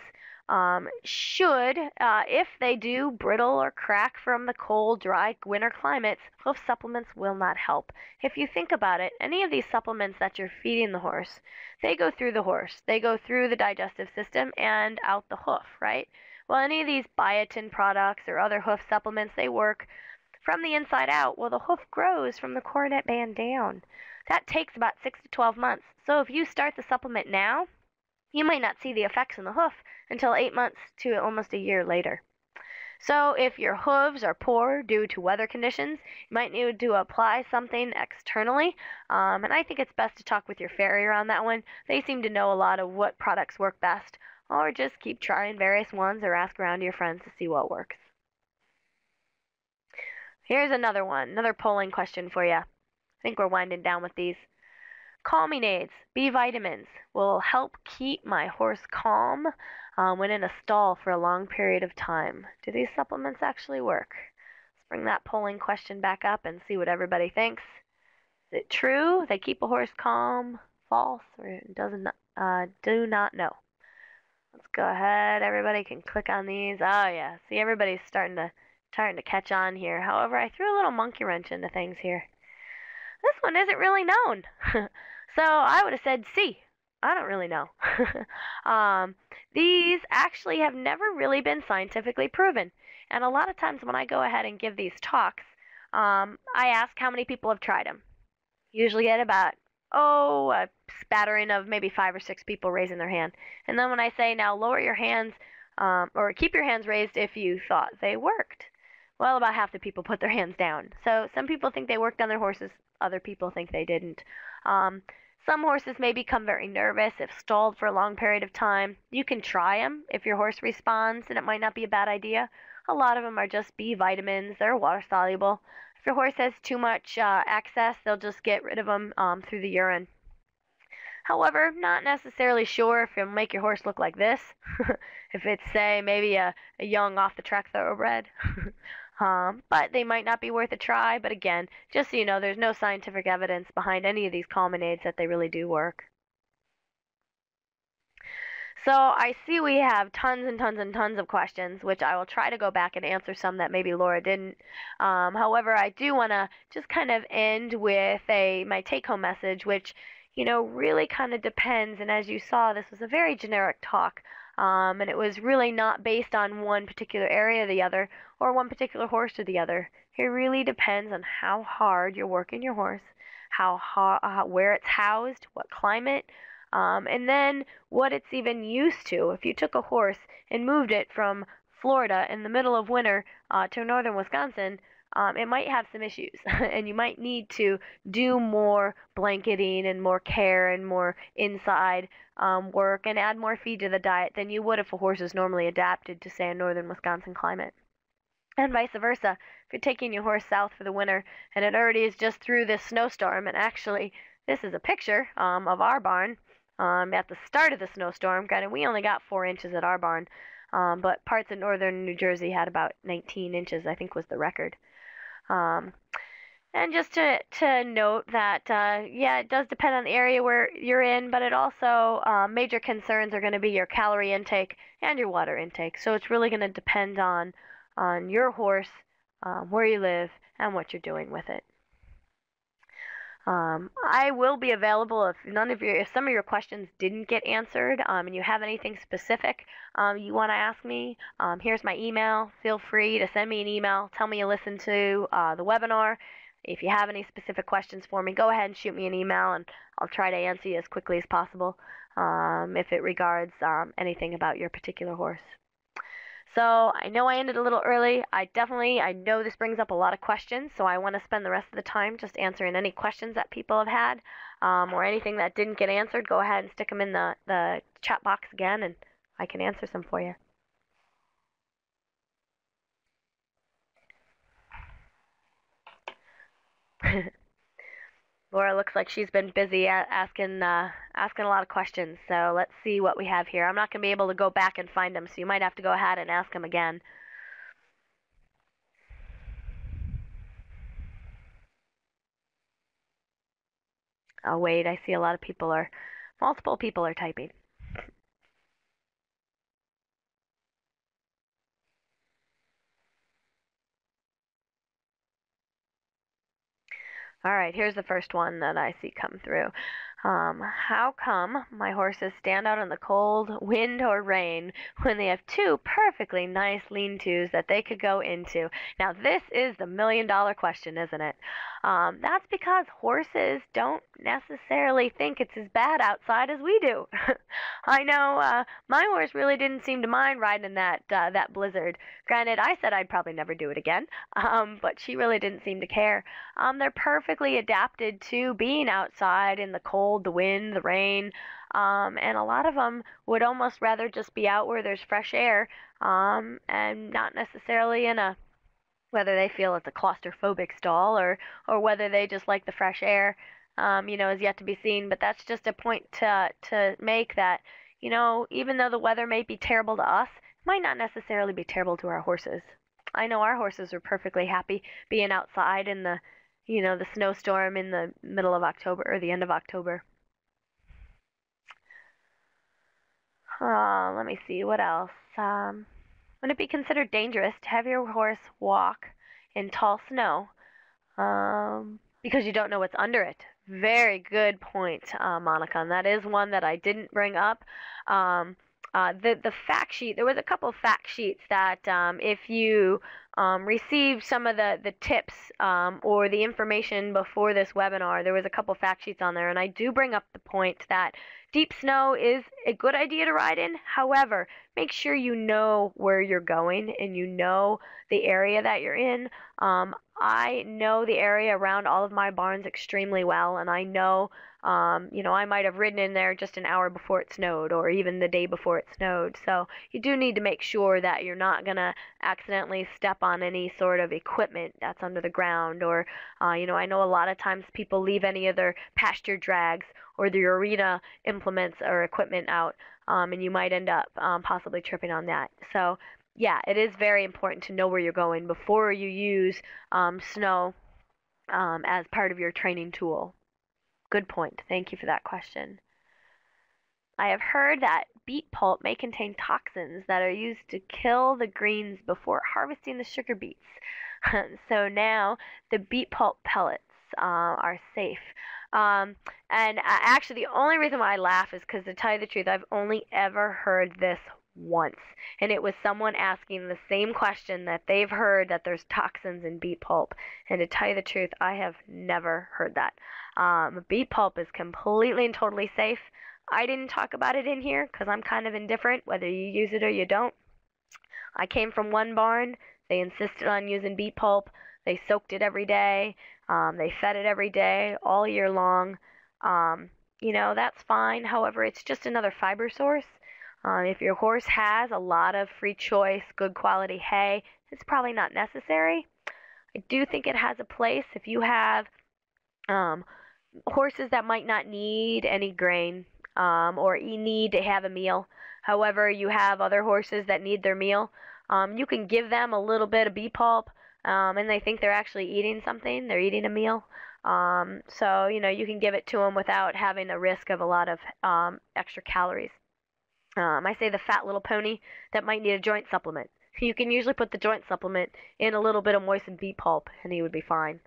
should, if they do brittle or crack from the cold, dry winter climates, hoof supplements will not help. If you think about it, any of these supplements that you're feeding the horse, they go through the horse. They go through the digestive system and out the hoof, right? Well, any of these biotin products or other hoof supplements, they work from the inside out. Well, the hoof grows from the coronet band down. That takes about 6 to 12 months. So if you start the supplement now, you might not see the effects in the hoof until 8 months to almost a year later. So if your hooves are poor due to weather conditions, you might need to apply something externally. And I think it's best to talk with your farrier on that one. They seem to know a lot of what products work best. Or just keep trying various ones or ask around to your friends to see what works. Here's another one, another polling question for you. I think we're winding down with these. Calming aids, B vitamins, will help keep my horse calm when in a stall for a long period of time. Do these supplements actually work? Let's bring that polling question back up and see what everybody thinks. Is it true they keep a horse calm, false, or doesn't? Do not know. Let's go ahead. Everybody can click on these. Oh yeah, see everybody's starting to catch on here. However, I threw a little monkey wrench into things here. This one isn't really known. So I would have said C. I don't really know. These actually have never really been scientifically proven. And a lot of times when I go ahead and give these talks, I ask how many people have tried them. Usually get about, a spattering of maybe 5 or 6 people raising their hand. And then when I say, now lower your hands, or keep your hands raised if you thought they worked. Well, about half the people put their hands down. So some people think they worked on their horses, other people think they didn't. Some horses may become very nervous if stalled for a long period of time. You can try them if your horse responds, and it might not be a bad idea. A lot of them are just B vitamins. They're water soluble. If your horse has too much excess, they'll just get rid of them through the urine. However, not necessarily sure if it'll make your horse look like this. If it's, say, maybe a young off-the-track thoroughbred. But they might not be worth a try. But again, just so you know, there's no scientific evidence behind any of these calming aids that they really do work. So I see we have tons and tons and tons of questions, which I will try to go back and answer some that maybe Laura didn't. However, I do want to just kind of end with my take-home message, which, really kind of depends. And as you saw, this was a very generic talk. And it was really not based on one particular area or the other, or one particular horse or the other. It really depends on how hard you're working your horse, where it's housed, what climate, and then what it's even used to. If you took a horse and moved it from Florida in the middle of winter to northern Wisconsin, it might have some issues, and you might need to do more blanketing and more care and more inside work and add more feed to the diet than you would if a horse is normally adapted to, say, a northern Wisconsin climate. And vice versa. If you're taking your horse south for the winter and it already is just through this snowstorm, and actually this is a picture of our barn at the start of the snowstorm. Granted, we only got 4 inches at our barn, but parts of northern New Jersey had about 19 inches, I think was the record. And just to note that, it does depend on the area where you're in, but it also, major concerns are going to be your calorie intake and your water intake. So it's really going to depend on your horse, where you live, and what you're doing with it. I will be available if some of your questions didn't get answered, and you have anything specific you want to ask me. Here's my email. Feel free to send me an email. Tell me you listened to the webinar. If you have any specific questions for me, go ahead and shoot me an email, and I'll try to answer you as quickly as possible if it regards anything about your particular horse. So I know I ended a little early. I know this brings up a lot of questions, so I want to spend the rest of the time just answering any questions that people have had, or anything that didn't get answered. Go ahead and stick them in the chat box again, and I can answer some for you. Laura looks like she's been busy asking a lot of questions, so let's see what we have here. I'm not going to be able to go back and find them, so you might have to go ahead and ask them again. Oh, wait, I see multiple people are typing. All right, here's the first one that I see come through. How come my horses stand out in the cold, wind, or rain when they have two perfectly nice lean-tos that they could go into? Now, this is the million-dollar question, isn't it? That's because horses don't necessarily think it's as bad outside as we do. I know my horse really didn't seem to mind riding in that blizzard. Granted, I said I'd probably never do it again, but she really didn't seem to care. They're perfectly adapted to being outside in the cold, the wind, the rain, and a lot of them would almost rather just be out where there's fresh air, and not necessarily in a whether they feel it's a claustrophobic stall or whether they just like the fresh air, is yet to be seen. But that's just a point to make that, even though the weather may be terrible to us, it might not necessarily be terrible to our horses. I know our horses are perfectly happy being outside in the snowstorm in the middle of October or the end of October. Let me see, what else? Would it be considered dangerous to have your horse walk in tall snow because you don't know what's under it? Very good point, Monica, and that is one that I didn't bring up. The fact sheet, there was a couple of fact sheets that if you received some of the tips or the information before this webinar, there was a couple fact sheets on there, and I do bring up the point that deep snow is a good idea to ride in. However, make sure you know where you're going and you know the area that you're in. I know the area around all of my barns extremely well, and I know, I might have ridden in there just an hour before it snowed or even the day before it snowed. So you do need to make sure that you're not going to accidentally step on any sort of equipment that's under the ground or, I know a lot of times people leave any of their pasture drags or the arena implements or equipment out, and you might end up possibly tripping on that. So yeah, it is very important to know where you're going before you use snow as part of your training tool. Good point. Thank you for that question. I have heard that beet pulp may contain toxins that are used to kill the greens before harvesting the sugar beets. So now the beet pulp pellets are safe. And actually, the only reason why I laugh is because, to tell you the truth, I've only ever heard this once. And it was someone asking the same question that they've heard that there's toxins in beet pulp. And to tell you the truth, I have never heard that. Beet pulp is completely and totally safe. I didn't talk about it in here because I'm kind of indifferent whether you use it or you don't. I came from one barn. They insisted on using beet pulp. They soaked it every day. They fed it every day, all year long. That's fine. However, it's just another fiber source. If your horse has a lot of free choice, good quality hay, it's probably not necessary. I do think it has a place if you have horses that might not need any grain or need to have a meal. However, you have other horses that need their meal. You can give them a little bit of beet pulp, and they think they're actually eating something. They're eating a meal. So, you can give it to them without having the risk of a lot of extra calories. I say the fat little pony that might need a joint supplement. You can usually put the joint supplement in a little bit of moistened beet pulp, and he would be fine.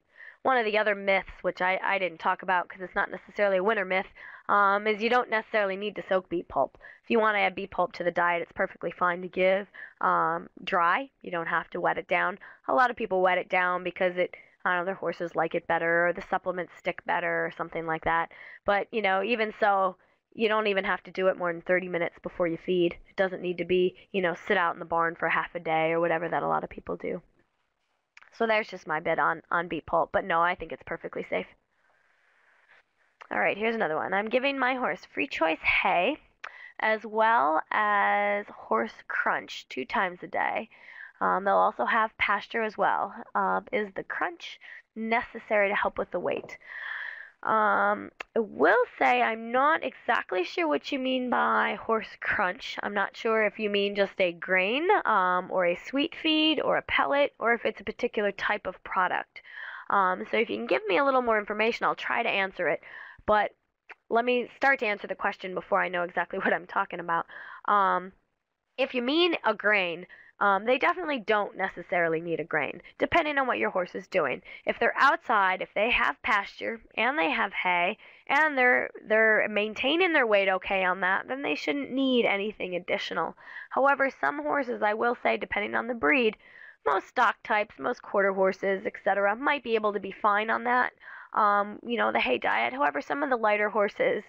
One of the other myths, which I didn't talk about because it's not necessarily a winter myth, is you don't necessarily need to soak beet pulp. If you want to add beet pulp to the diet, it's perfectly fine to give dry. You don't have to wet it down. A lot of people wet it down because their horses like it better or the supplements stick better or something like that. But, even so, you don't even have to do it more than 30 minutes before you feed. It doesn't need to be, sit out in the barn for half a day or whatever that a lot of people do. So there's just my bit on beet pulp. But no, I think it's perfectly safe. All right, here's another one. I'm giving my horse free choice hay as well as horse crunch 2 times a day. They'll also have pasture as well. Is the crunch necessary to help with the weight? I will say I'm not exactly sure what you mean by horse crunch. I'm not sure if you mean just a grain or a sweet feed or a pellet or if it's a particular type of product. So if you can give me a little more information, I'll try to answer it. But let me start to answer the question before I know exactly what I'm talking about. If you mean a grain, they definitely don't necessarily need a grain, depending on what your horse is doing. If they're outside, if they have pasture and they have hay and they're maintaining their weight okay on that, then they shouldn't need anything additional. However, some horses, I will say, depending on the breed, most stock types, most quarter horses, etc., might be able to be fine on that. The hay diet. However, some of the lighter horses,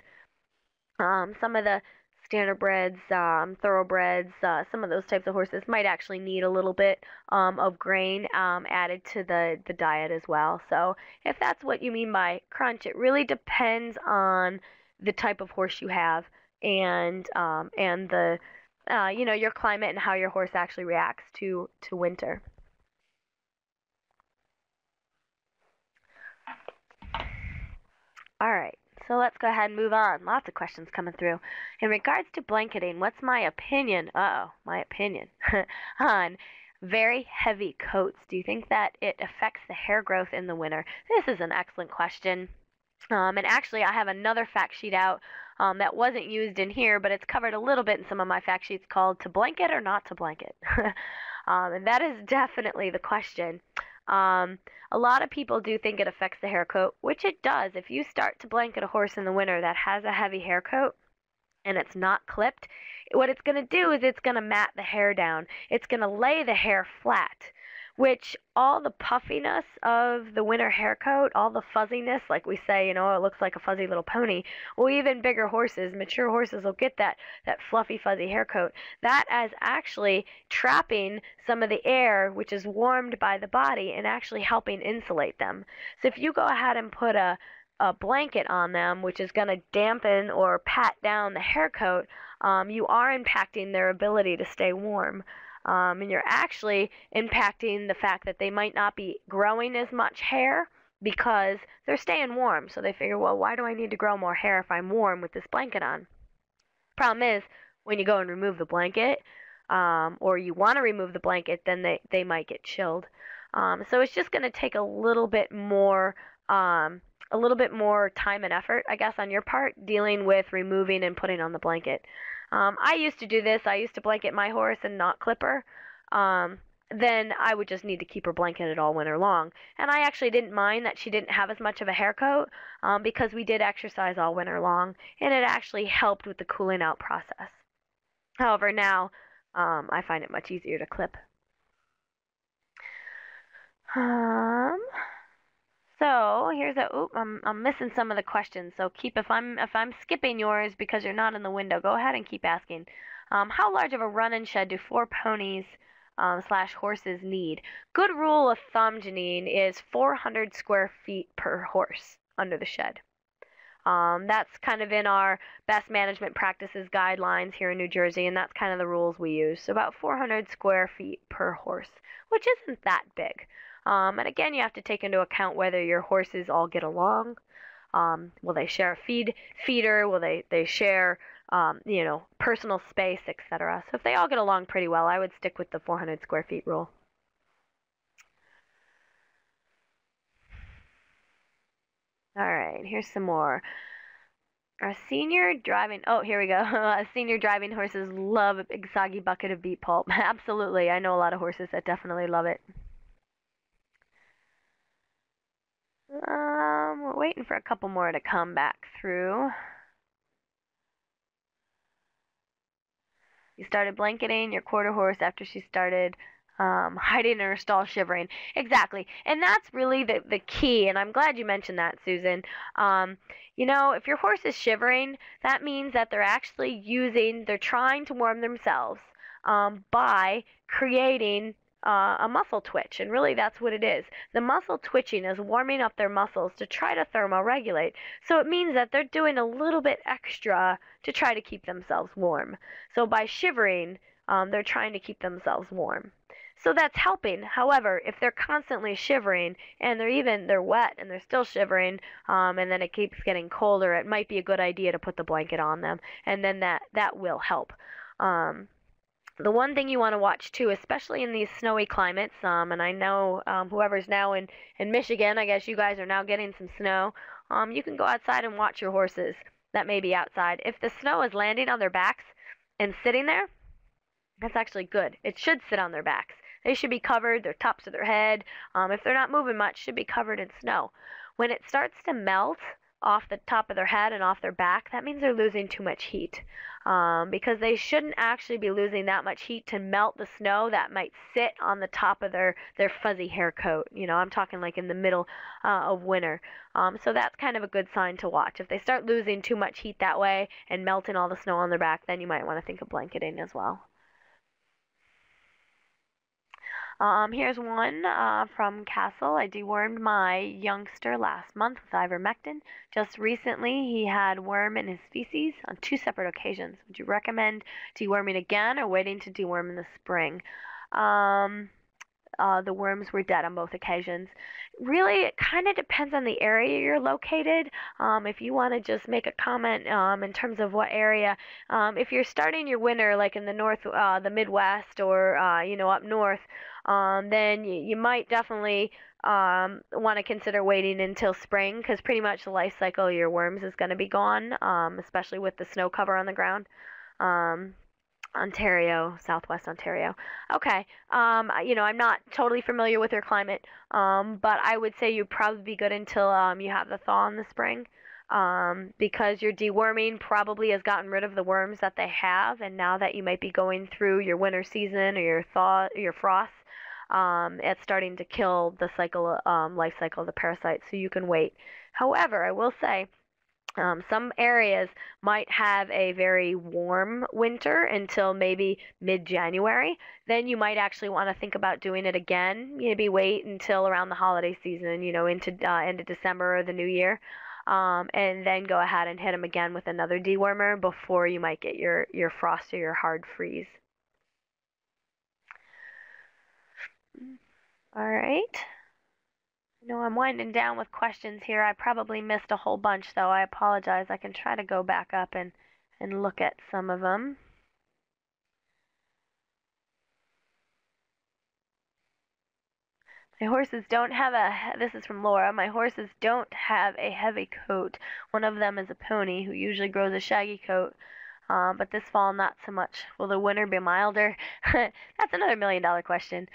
some of the standardbreds, thoroughbreds, some of those types of horses might actually need a little bit of grain added to the diet as well. So if that's what you mean by crunch, it really depends on the type of horse you have and the your climate and how your horse actually reacts to winter. All right. So let's go ahead and move on. Lots of questions coming through. In regards to blanketing, what's my opinion? My opinion on very heavy coats. Do you think that it affects the hair growth in the winter? This is an excellent question. And actually, I have another fact sheet out that wasn't used in here, but it's covered a little bit in some of my fact sheets called To Blanket or Not to Blanket. And that is definitely the question. A lot of people do think it affects the hair coat, which it does. If you start to blanket a horse in the winter that has a heavy hair coat and it's not clipped, what it's going to do is it's going to mat the hair down. It's going to lay the hair flat, which all the puffiness of the winter hair coat, all the fuzziness, like we say, it looks like a fuzzy little pony. Well, even bigger horses, mature horses will get that fluffy, fuzzy hair coat. That is actually trapping some of the air, which is warmed by the body, and actually helping insulate them. So if you go ahead and put a blanket on them, which is going to dampen or pat down the hair coat, you are impacting their ability to stay warm. And you're actually impacting the fact that they might not be growing as much hair because they're staying warm. So they figure, well, why do I need to grow more hair if I'm warm with this blanket on? Problem is, when you go and remove the blanket, or you want to remove the blanket, then they might get chilled. So it's just going to take a little bit more time and effort, I guess, on your part dealing with removing and putting on the blanket. I used to do this. I used to blanket my horse and not clip her. Then I would just need to keep her blanketed all winter long. And I actually didn't mind that she didn't have as much of a hair coat because we did exercise all winter long, and it actually helped with the cooling out process. However, now I find it much easier to clip. So here's I'm missing some of the questions. So if I'm skipping yours because you're not in the window, go ahead and keep asking. How large of a run-in shed do 4 ponies / horses need? Good rule of thumb, Janine, is 400 square feet per horse under the shed. That's kind of in our best management practices guidelines here in New Jersey, and that's kind of the rules we use. So about 400 square feet per horse, which isn't that big. And again, you have to take into account whether your horses all get along. Will they share a feeder? Will they share, personal space, etc. So if they all get along pretty well, I would stick with the 400 square feet rule. All right, here's some more. Our senior driving, here we go. Senior driving horses love a big soggy bucket of beet pulp. Absolutely, I know a lot of horses that definitely love it. We're waiting for a couple more to come back through. You started blanketing your quarter horse after she started hiding in her stall shivering. Exactly. And that's really the key, and I'm glad you mentioned that, Susan. If your horse is shivering, that means that they're trying to warm themselves by creating a muscle twitch, and really that's what it is. The muscle twitching is warming up their muscles to try to thermoregulate. So it means that they're doing a little bit extra to try to keep themselves warm. So by shivering, they're trying to keep themselves warm. So that's helping. However, if they're constantly shivering and they're wet and they're still shivering, and then it keeps getting colder, it might be a good idea to put the blanket on them, and then that will help. The one thing you want to watch too, especially in these snowy climates, and I know whoever's now in Michigan, I guess you guys are now getting some snow, you can go outside and watch your horses that may be outside. If the snow is landing on their backs and sitting there, That's actually good. It should sit on their backs. They should be covered, their tops of their head. If they're not moving much, should be covered in snow. When it starts to melt off the top of their head and off their back, that means they're losing too much heat. Because they shouldn't actually be losing that much heat to melt the snow that might sit on the top of their fuzzy hair coat. I'm talking like in the middle of winter. So that's kind of a good sign to watch. If they start losing too much heat that way and melting all the snow on their back, then you might want to think of blanketing as well. Here's one from Castle. I dewormed my youngster last month with ivermectin. Just recently, he had worm in his feces on 2 separate occasions. Would you recommend deworming again or waiting to deworm in the spring? The worms were dead on both occasions. Really, it kind of depends on the area you're located. If you want to just make a comment in terms of what area, if you're starting your winter like in the north, the Midwest, or up north, then you might definitely want to consider waiting until spring, because pretty much the life cycle of your worms is going to be gone, especially with the snow cover on the ground. Ontario, Southwest Ontario. Okay. I'm not totally familiar with your climate, but I would say you'd probably be good until you have the thaw in the spring, because your deworming probably has gotten rid of the worms that they have, and now that you might be going through your winter season or your thaw, your frost, it's starting to kill the life cycle of the parasites, so you can wait. However, I will say, some areas might have a very warm winter until maybe mid-January. Then you might actually want to think about doing it again. Maybe wait until around the holiday season, into December or the new year, and then go ahead and hit them again with another dewormer before you might get your frost or your hard freeze. All right. I'm winding down with questions here. I probably missed a whole bunch, though. I apologize. I can try to go back up and look at some of them. My horses don't have this is from Laura. My horses don't have a heavy coat. One of them is a pony who usually grows a shaggy coat, but this fall not so much. Will the winter be milder? That's another $1 million question.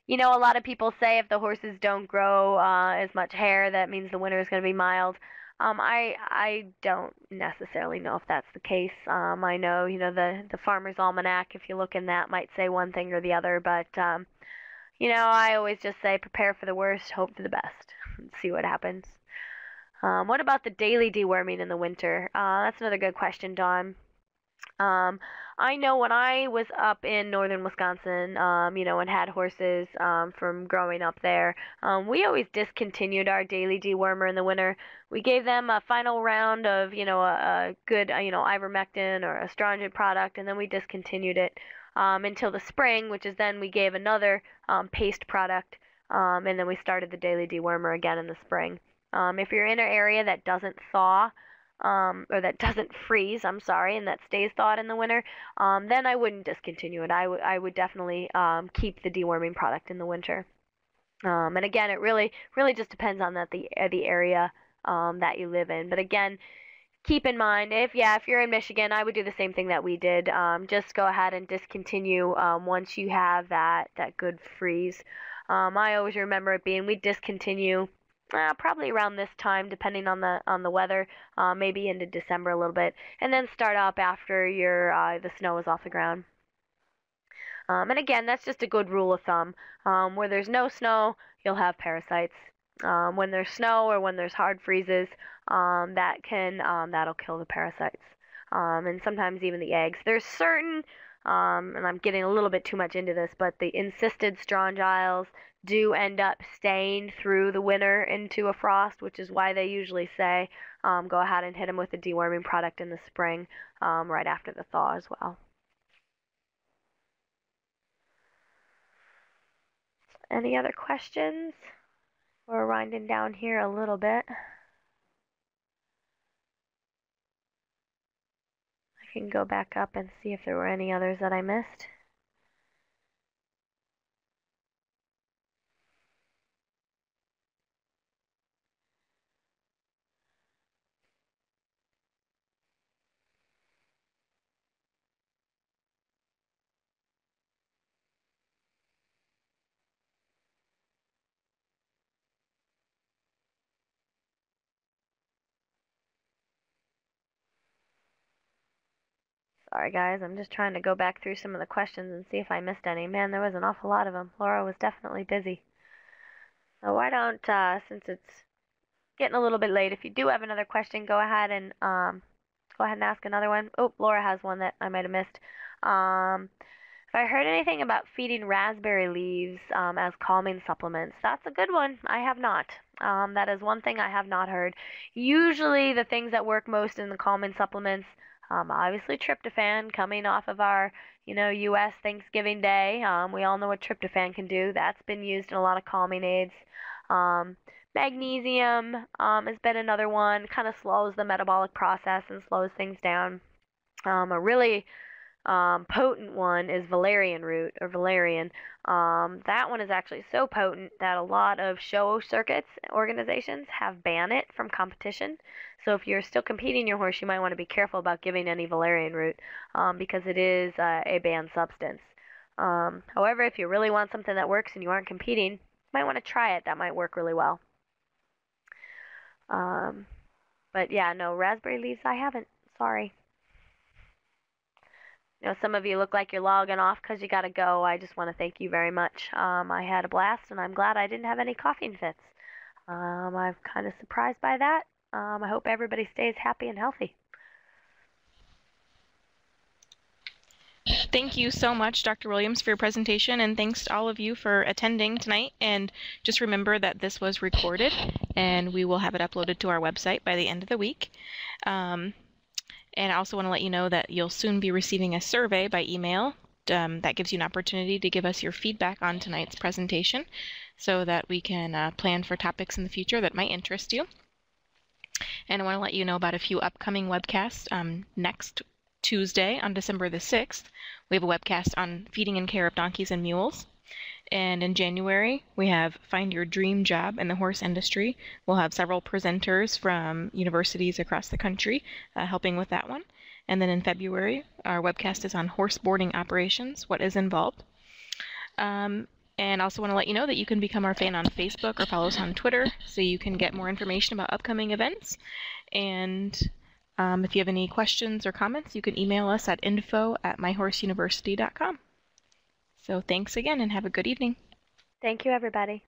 A lot of people say if the horses don't grow as much hair, that means the winter is going to be mild. I don't necessarily know if that's the case. I know, the Farmer's Almanac, if you look in that, might say one thing or the other, but I always just say prepare for the worst, hope for the best, and see what happens. What about the daily deworming in the winter? That's another good question, Dawn. I know when I was up in northern Wisconsin, and had horses from growing up there, we always discontinued our daily dewormer in the winter. We gave them a final round of, a good, ivermectin or a stringent product, and then we discontinued it until the spring, which is then we gave another paste product, and then we started the daily dewormer again in the spring. If you're in an area that doesn't thaw, or that doesn't freeze, I'm sorry, and that stays thawed in the winter, then I wouldn't discontinue it. I would definitely keep the deworming product in the winter. And again, it really just depends on the area that you live in. But again, keep in mind, if you're in Michigan, I would do the same thing that we did. Just go ahead and discontinue once you have that good freeze. I always remember it being, we'd discontinue probably around this time, depending on the weather, maybe into December a little bit, and then start up after the snow is off the ground. And again, that's just a good rule of thumb. Where there's no snow, you'll have parasites. When there's snow or when there's hard freezes, that'll kill the parasites, and sometimes even the eggs. There's certain, and I'm getting a little bit too much into this, but the encysted strongyles do end up staying through the winter into a frost, which is why they usually say go ahead and hit them with a deworming product in the spring, right after the thaw as well. Any other questions? We're winding down here a little bit. I can go back up and see if there were any others that I missed. Sorry, guys. I'm just trying to go back through some of the questions and see if I missed any. Man, there was an awful lot of them. Laura was definitely busy. So why don't, since it's getting a little bit late, if you do have another question, go ahead and ask another one. Oh, Laura has one that I might have missed. If I heard anything about feeding raspberry leaves as calming supplements, that's a good one. I have not. That is one thing I have not heard. Usually, the things that work most in the calming supplements, obviously tryptophan, coming off of our, U.S. Thanksgiving Day. We all know what tryptophan can do. That's been used in a lot of calming aids. Magnesium has been another one. Kind of slows the metabolic process and slows things down. A really potent one is valerian root or valerian. That one is actually so potent that a lot of show circuits organizations have banned it from competition. So if you're still competing your horse, you might want to be careful about giving any valerian root because it is a banned substance. However, if you really want something that works and you aren't competing, you might want to try it. That might work really well. But yeah, no, raspberry leaves I haven't. Sorry. Some of you look like you're logging off because you got to go. I just want to thank you very much. I had a blast, and I'm glad I didn't have any coughing fits. I'm kind of surprised by that. I hope everybody stays happy and healthy. Thank you so much, Dr. Williams, for your presentation, and thanks to all of you for attending tonight. And just remember that this was recorded, and we will have it uploaded to our website by the end of the week. And I also want to let you know that you'll soon be receiving a survey by email that gives you an opportunity to give us your feedback on tonight's presentation so that we can plan for topics in the future that might interest you. And I want to let you know about a few upcoming webcasts. Next Tuesday on December the 6th, we have a webcast on feeding and care of donkeys and mules. And in January, we have Find Your Dream Job in the Horse Industry. We'll have several presenters from universities across the country helping with that one. And then in February, our webcast is on horse boarding operations, what is involved. And I also want to let you know that you can become our fan on Facebook or follow us on Twitter so you can get more information about upcoming events. And if you have any questions or comments, you can email us at info@myhorseuniversity.com. So thanks again and have a good evening. Thank you, everybody.